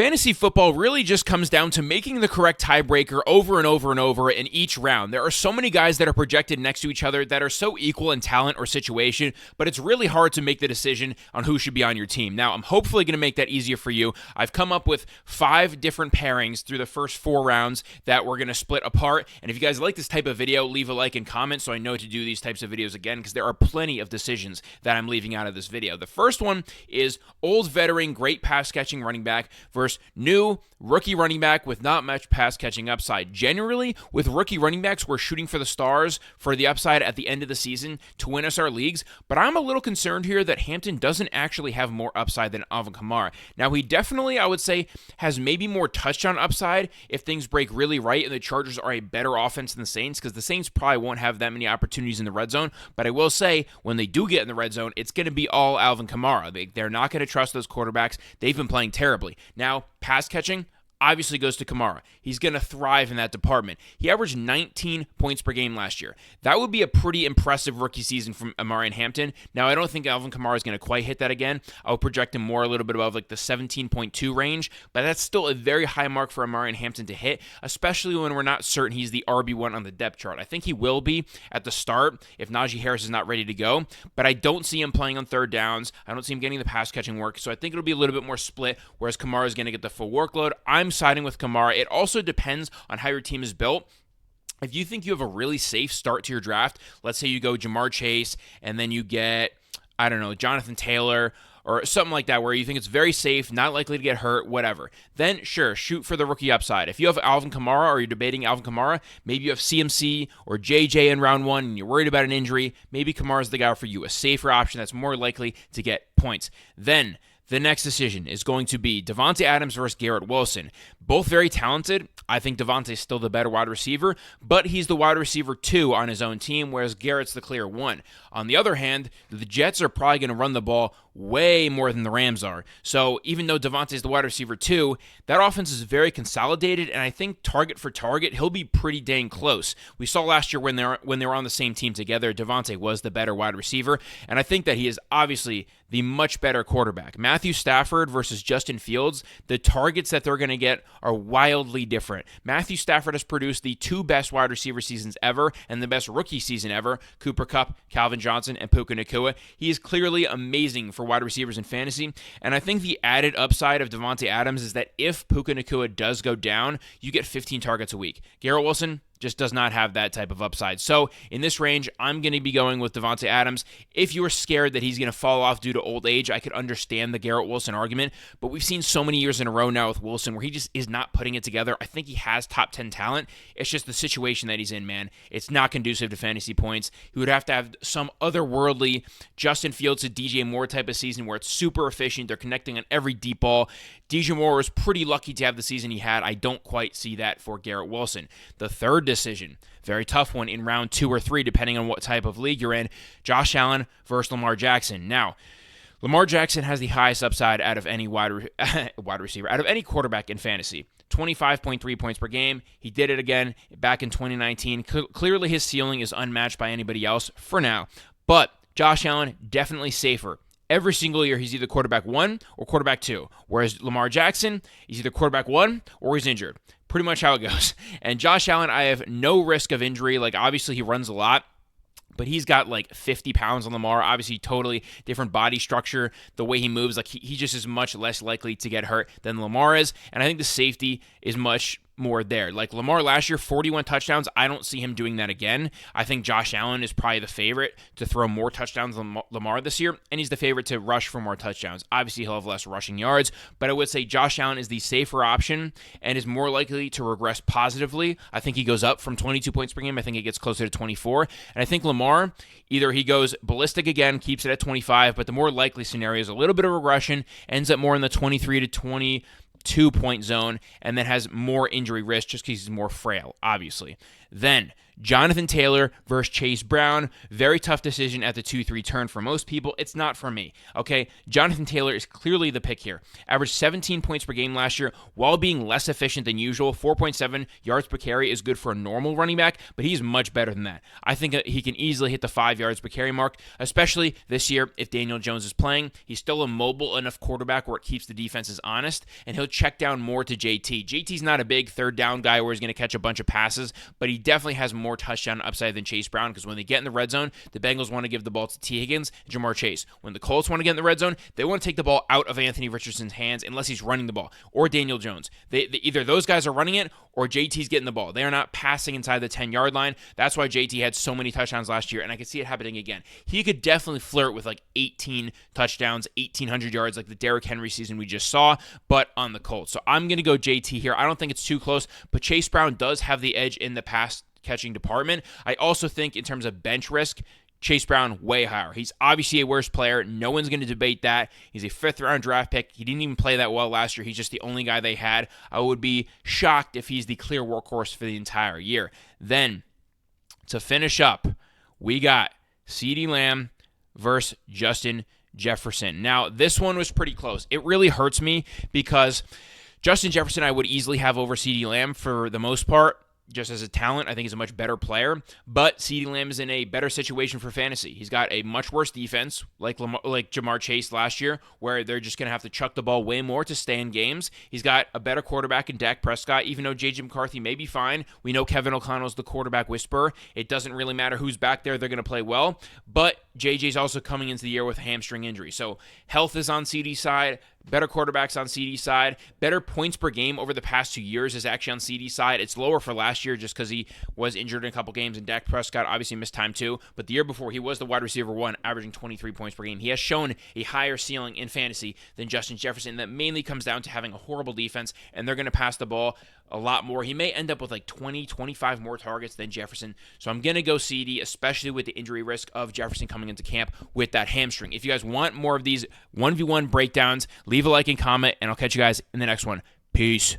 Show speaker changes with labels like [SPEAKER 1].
[SPEAKER 1] Fantasy football really just comes down to making the correct tiebreaker over and over and over in each round. There are so many guys that are projected next to each other that are so equal in talent or situation, but it's really hard to make the decision on who should be on your team. Now, I'm hopefully going to make that easier for you. I've come up with 5 different pairings through the first 4 rounds that we're going to split apart. And if you guys like this type of video, leave a like and comment so I know to do these types of videos again, because there are plenty of decisions that I'm leaving out of this video. The first one is old veteran, great pass catching running back versus new rookie running back with not much pass catching upside. Generally, with rookie running backs, we're shooting for the stars for the upside at the end of the season to win us our leagues, but I'm a little concerned here that Hampton doesn't actually have more upside than Alvin Kamara. Now, he definitely, I would say, has maybe more touchdown upside if things break really right and the Chargers are a better offense than the Saints, because the Saints probably won't have that many opportunities in the red zone, but I will say, when they do get in the red zone, it's going to be all Alvin Kamara. They're not going to trust those quarterbacks. They've been playing terribly. Now, pass catching obviously goes to Kamara. He's going to thrive in that department. He averaged 19 points per game last year. That would be a pretty impressive rookie season from Amari and Hampton. Now, I don't think Alvin Kamara is going to quite hit that again. I would project him more a little bit above like the 17.2 range, but that's still a very high mark for Amari and Hampton to hit, especially when we're not certain he's the RB1 on the depth chart. I think he will be at the start if Najee Harris is not ready to go, but I don't see him playing on third downs. I don't see him getting the pass catching work, so I think it'll be a little bit more split, whereas Kamara is going to get the full workload. I'm siding with Kamara. It also depends on how your team is built. If you think you have a really safe start to your draft, let's say you go Jamar Chase and then you get, I don't know, Jonathan Taylor or something like that, where you think it's very safe, not likely to get hurt, whatever, then sure, shoot for the rookie upside. If you have Alvin Kamara or you're debating Alvin Kamara, maybe you have CMC or JJ in round 1 and you're worried about an injury, maybe Kamara's the guy for you, a safer option that's more likely to get points. Then the next decision is going to be Davante Adams versus Garrett Wilson. Both very talented. I think Davante's still the better wide receiver, but he's the wide receiver 2 on his own team, whereas Garrett's the clear 1. On the other hand, the Jets are probably going to run the ball way more than the Rams are. So even though Davante's the wide receiver 2, that offense is very consolidated, and I think target for target, he'll be pretty dang close. We saw last year when they were on the same team together, Davante was the better wide receiver, and I think that he is obviously the much better quarterback. Matthew Stafford versus Justin Fields, the targets that they're going to get are wildly different. Matthew Stafford has produced the 2 best wide receiver seasons ever and the best rookie season ever, Cooper Kupp, Calvin Johnson, and Puka Nacua. He is clearly amazing for wide receivers in fantasy, and I think the added upside of Davante Adams is that if Puka Nacua does go down, you get 15 targets a week. Garrett Wilson just does not have that type of upside. So in this range, I'm going to be going with Davante Adams. If you are scared that he's going to fall off due to old age, I could understand the Garrett Wilson argument, but we've seen so many years in a row now with Wilson where he just is not putting it together. I think he has top 10 talent. It's just the situation that he's in, man. It's not conducive to fantasy points. He would have to have some otherworldly Justin Fields to DJ Moore type of season where it's super efficient. They're connecting on every deep ball. DJ Moore was pretty lucky to have the season he had. I don't quite see that for Garrett Wilson. The third decision, very tough one in round 2 or 3, depending on what type of league you're in, Josh Allen versus Lamar Jackson. Now, Lamar Jackson has the highest upside out of any wide receiver, out of any quarterback in fantasy. 25.3 points per game. He did it again back in 2019. Clearly, his ceiling is unmatched by anybody else for now, but Josh Allen, definitely safer. Every single year, he's either quarterback 1 or quarterback 2, whereas Lamar Jackson, he's either quarterback 1 or he's injured. Pretty much how it goes. And Josh Allen, I have no risk of injury. Like, obviously, he runs a lot, but he's got like 50 pounds on Lamar. Obviously, totally different body structure. The way he moves, like he just is much less likely to get hurt than Lamar is. And I think the safety is much more there. Like Lamar last year, 41 touchdowns. I don't see him doing that again. I think Josh Allen is probably the favorite to throw more touchdowns than Lamar this year, and he's the favorite to rush for more touchdowns. Obviously, he'll have less rushing yards, but I would say Josh Allen is the safer option and is more likely to regress positively. I think he goes up from 22 points per game. I think it gets closer to 24, and I think Lamar, either he goes ballistic again, keeps it at 25, but the more likely scenario is a little bit of regression, ends up more in the 23 to 22-point zone, and then has more injury risk just because he's more frail, obviously. Then, Jonathan Taylor versus Chase Brown. Very tough decision at the 2-3 turn for most people. It's not for me, okay? Jonathan Taylor is clearly the pick here. Averaged 17 points per game last year while being less efficient than usual. 4.7 yards per carry is good for a normal running back, but he's much better than that. I think he can easily hit the 5 yards per carry mark, especially this year if Daniel Jones is playing. He's still a mobile enough quarterback where it keeps the defenses honest, and he'll check down more to JT. JT's not a big third down guy where he's going to catch a bunch of passes, but he definitely has more touchdown upside than Chase Brown, because when they get in the red zone, the Bengals want to give the ball to T. Higgins and Jamar Chase. When the Colts want to get in the red zone, they want to take the ball out of Anthony Richardson's hands unless he's running the ball, or Daniel Jones. Either those guys are running it or JT's getting the ball. They are not passing inside the 10-yard line. That's why JT had so many touchdowns last year, and I could see it happening again. He could definitely flirt with like 18 touchdowns, 1,800 yards like the Derrick Henry season we just saw, but on the Colts. So I'm going to go JT here. I don't think it's too close, but Chase Brown does have the edge in the pass catching department. I also think in terms of bench risk, Chase Brown way higher. He's obviously a worse player. No one's going to debate that. He's a 5th-round draft pick. He didn't even play that well last year. He's just the only guy they had. I would be shocked if he's the clear workhorse for the entire year. Then, to finish up, we got CeeDee Lamb versus Justin Jefferson. Now, this one was pretty close. It really hurts me because Justin Jefferson I would easily have over CeeDee Lamb for the most part. Just as a talent, I think he's a much better player. But CeeDee Lamb is in a better situation for fantasy. He's got a much worse defense, like Jamar Chase last year, where they're just going to have to chuck the ball way more to stay in games. He's got a better quarterback in Dak Prescott, even though J.J. McCarthy may be fine. We know Kevin O'Connell's the quarterback whisperer. It doesn't really matter who's back there. They're going to play well. But J.J.'s also coming into the year with a hamstring injury. So health is on CeeDee's side. Better quarterbacks on CeeDee's side. Better points per game over the past 2 years is actually on CeeDee's side. It's lower for last year just because he was injured in a couple games, and Dak Prescott obviously missed time too. But the year before, he was the wide receiver 1, averaging 23 points per game. He has shown a higher ceiling in fantasy than Justin Jefferson. That mainly comes down to having a horrible defense, and they're going to pass the ball a lot more. He may end up with like 20, 25 more targets than Jefferson. So I'm going to go CeeDee, especially with the injury risk of Jefferson coming into camp with that hamstring. If you guys want more of these 1v1 breakdowns, leave a like and comment, and I'll catch you guys in the next one. Peace.